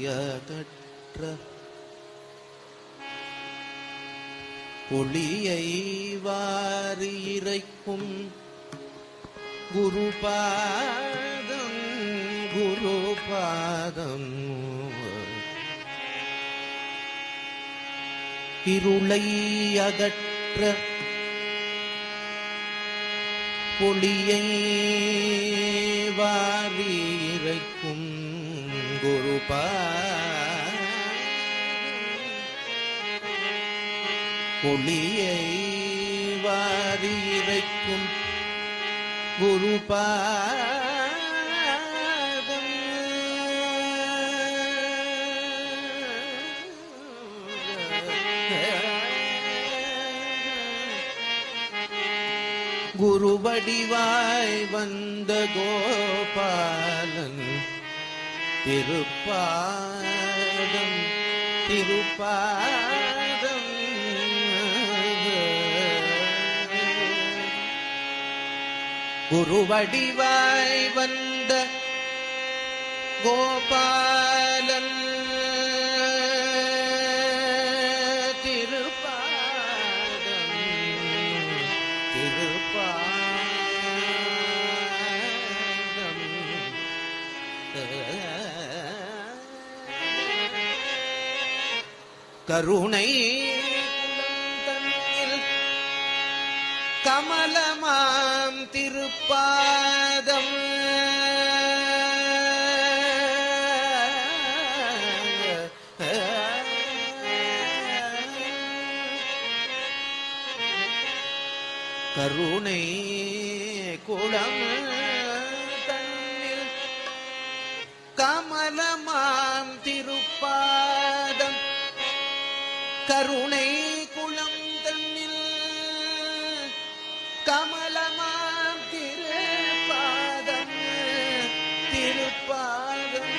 அகற்ற ஒளியை வாரி இறைக்கும் குருபாதம் குருபாதம் இருளை அகற்ற ஒளியை வாரி இறைக்கும் குருபாதம் ஒளியை வாரி இறைக்கும் குருபாதம் குருவடிவாய் வந்த கோபாலன் திருப்பாதம் திருப்பாதம் குருவடிவாய் வந்த கோபாலன் திருப்பாதம் திருப்பாதம் கருணை கமலமாம் திருப்பாதம் கருணை குளம் தன்னில் கமலமாம் திருப்பாதம் கருணை குளம் கமலமாம் திருப்பாதம் திருப்பாதம்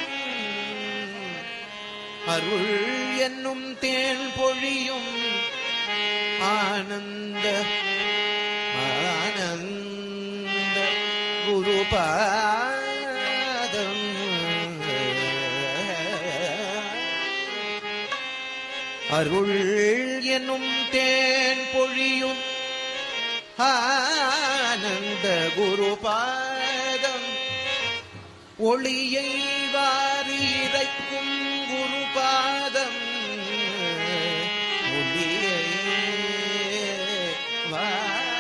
அருள் என்னும் தேன் பொழியும் ஆனந்த ஆனந்த குருபாதம் அருள் என்னும் தேன் பொழியும் ஆனந்த குருபாதம் ஒளியை வாரி இறைக்கும் குருபாதம் ஒளியை வாரி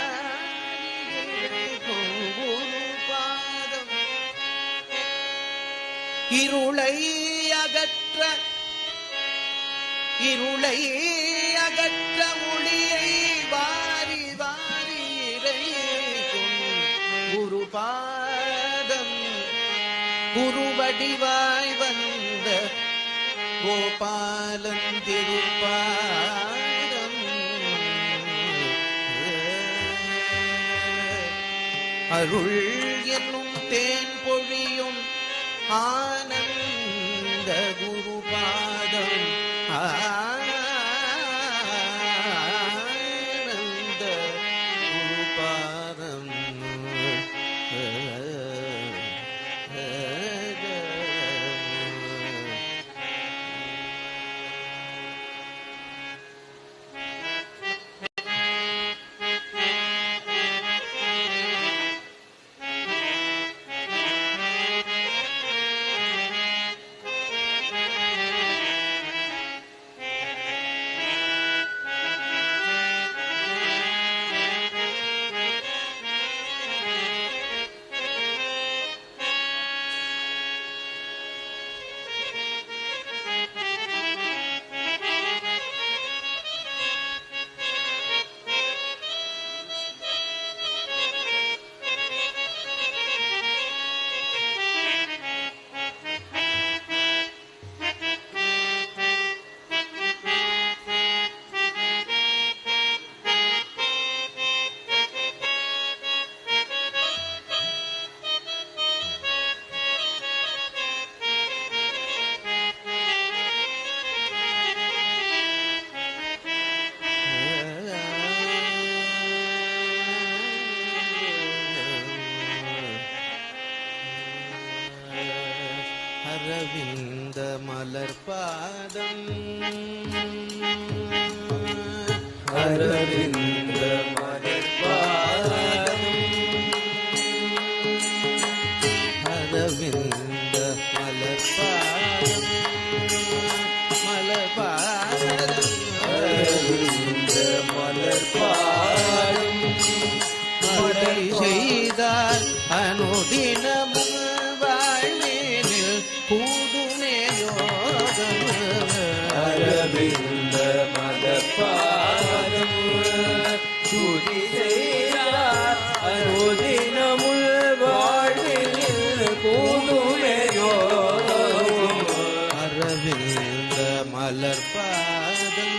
இறைக்கும் குருபாதம் இருளை அகற்ற இருளை அகற்ற ஒளியை வாரி வாரி இறைக்கும் குருபாதம் குருவடிவாய் வந்த கோபாலன் திருப்பாதம் அருள் என்னும் தேன் பொழியும் ஆனந்த குருபாதம் ஆனந்த குருபாதம் மலர்பாதம் அரவிந்த மலர்பாதம் அரவிந்த மலர்பாதம் மலர்பாதம் அரவிந்த மலர்பாதம் மலை செய்தால் அனுதினமும் வாழ்வேனில் கூடுமே யோகம் அரவிந்த மலர்பாதம் துதி செய்தார் அனுதினமுள் வாழ்வில் கூடுமே யோகம் அரவிந்த மலர்பாதம்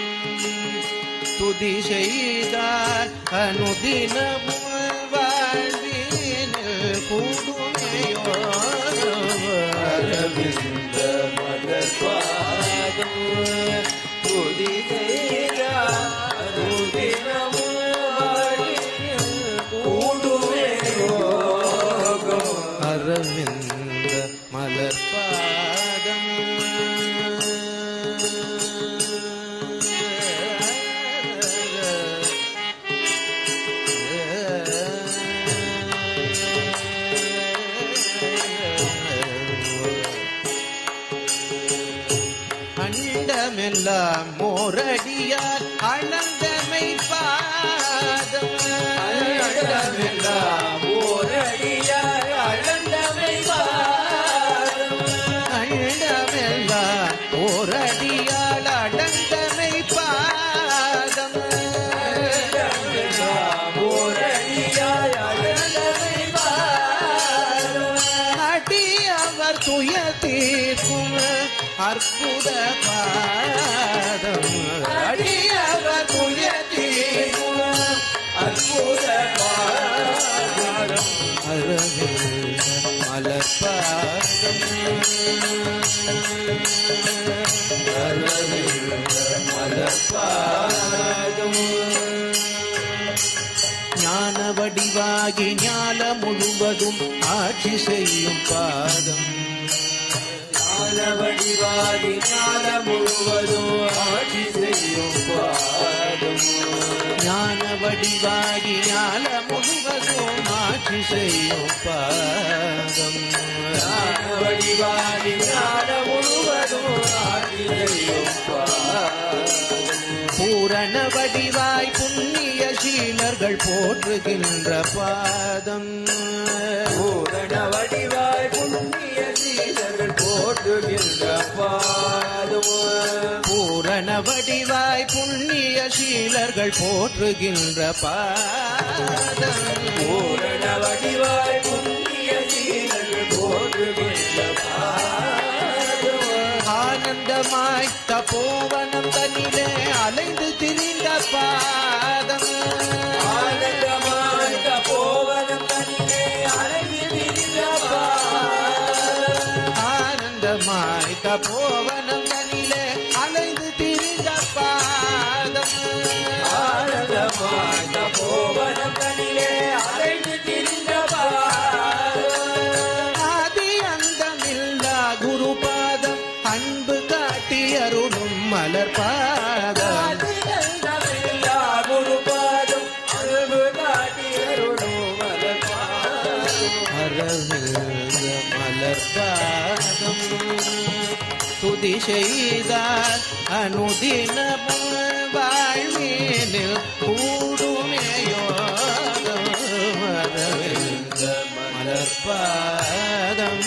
துதி செய்தார் அனுதினமும் வாழ்வினில் கூடுமே யோகம் அரவிந்த மலர்பாதம் துதி செய்தார் அனுதினமுள் வாழ்வில் கூடுமே யோகம் அரவிந்த மலர்பாதம் அண்டமெல்லாம் மோரடியார் அளந்தமை பாதம் அண்டமெல்லாம் ஓரடியார் அளந்தமை பாதம் அண்டமெல்லாம் ஓரடியால் அடந்தமை பாதம் அண்டமெல்லாம் ஓரடியார் அளந்தமை பாதம் அடி அவர் துய தீர்க்கும் அற்புத பாதம் அடி அவர் துய தீர்க்கும் அற்புத பாதம் அரவிந்த மலர்பாதம் அரவிந்த மலர்பாதம் ஞான வடிவாகி ஞான முழுவதும் ஆட்சி செய்யும் பாதம் ஞான வடிவாகி ஞான முழுவதும் ஆட்சி செய்யும் பாதம் ஞான வடிவாகி ஞான முழுவதும் ஆட்சி செய்யும் பாதம் ஞான வடிவாகி ஞான முழுவதும் ஆட்சி செய்யும் பாதம் பூரண வடிவாய் புண்ணிய சீலர்கள் போற்றுகின்ற பாதம் பூரண வடிவாய் புண்ணிய சீலர்கள் போற்றுகின்ற பாதம் பூரண வடிவாய் புண்ணிய சீலர்கள் போற்றுகின்ற பாதம் பூரண வடிவாய் புண்ணிய சீலர்கள் போற்றுகின்ற பாதம் ஆனந்தமாய் தபோவனம் தன்னிலே அலைந்து திரிந்த பாதம் ஆனந்தமாய் தபோவனம் தன்னிலே அலைந்து திரிந்த பாதம் ஆனந்தமாய் தபோவனம் தன்னிலே அலைந்து திரிந்த பாதம் ஆனந்தமாய் தபோவனம் தன்னிலே அலைந்து திரிந்த பாதம் ஆதி அந்தமில்லா குரு பாதம் அன்பு காட்டி அருளும் மலர் பாதம் ஆதியந்தமில்லா குருபாதம் அன்பு காட்டி அருளும் மலர்பாதம் அரவிந்த மலர் பாதம் துதி செய்தார் அனுதினமும் வாழ்வினில் கூடுமே யோகம் அரவிந்த மலர் பாதம்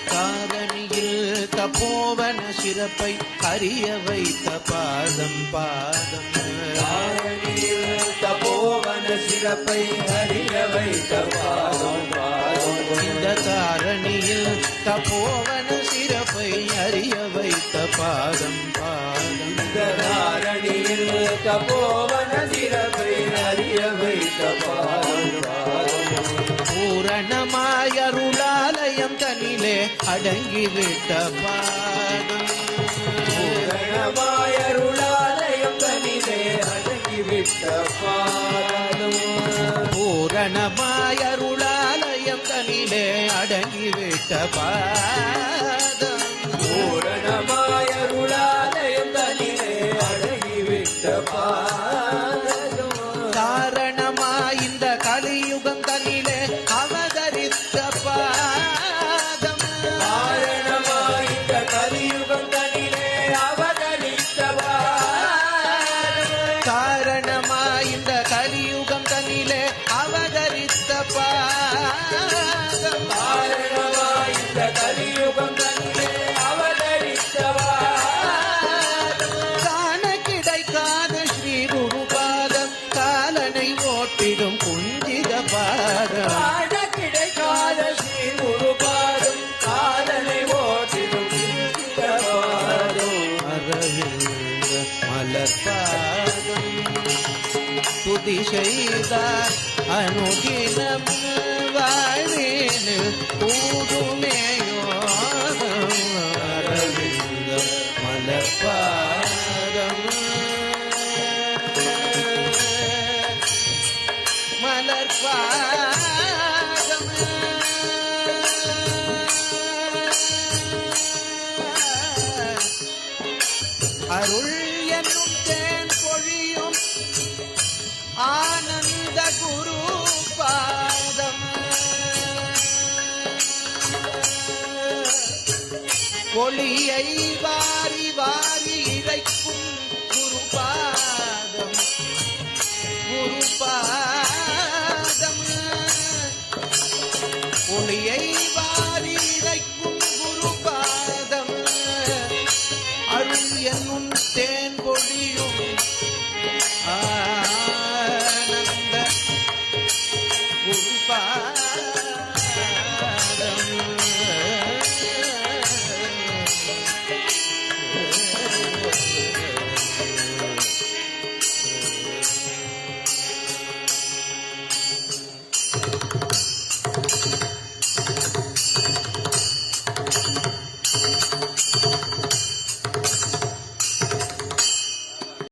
காரணியில் தபோவன சிறப்பை அறிய வைத்த பாதம் பாதம் தாரணியில் தபோவன சிறப்பை அறிய வைத்த பாதம் பாதம் இந்த காரணியில் தபோவன சிறப்பை அறிய வைத்த பாதம் பாதம் இந்த தாரணியில் தபோவன சிறப்பை அறிய வைத்த பாதம் பாதம் பூரணமாய் அருளாலயம் தனிலே அடங்கிவிட்ட பாதம் பூரணமாயருளாலயம் தனிலே அடங்கிவிட்ட பாதம் பூரணமாயருளாலயம் தனிலே அடங்கிவிட்ட பாதம் பூரணமாயருளாலயம் தனிலே அடங்கிவிட்ட பாதம் காரணமாய் இந்த கலியுகம் தனிலே அவதரித்த பாதம் காரணமாய் இந்த கலியுகம் தனிலே அவதரித்த பாதம் காரணமாய் இந்த கலியுகம் தனிலே அவதரித்த பாதம் காரணமாய் இந்த கலியுகம் தனிலே அவதரித்த பாதம் காண கிடைக்காத ஸ்ரீ குரு பாதம் காலனை ஓட்டிடும் குஞ்சித பாதம் காண கிடைக்காத ஸ்ரீ குருபாதம் காலனை ஓட்டிடும் சித்த பாதம் அரவிந்த மலர் பாதம் துதி செய்தார் அனுதினம் வாழ்வேனு கூடுமேயோ அரவிந்த மலர் பாதம் மலர் பாதம் அருள் என்னும் தேன் பொழியும் ஆனந்த குரு பாதம் ஒளியை வாரி வாரி இறைக்கும்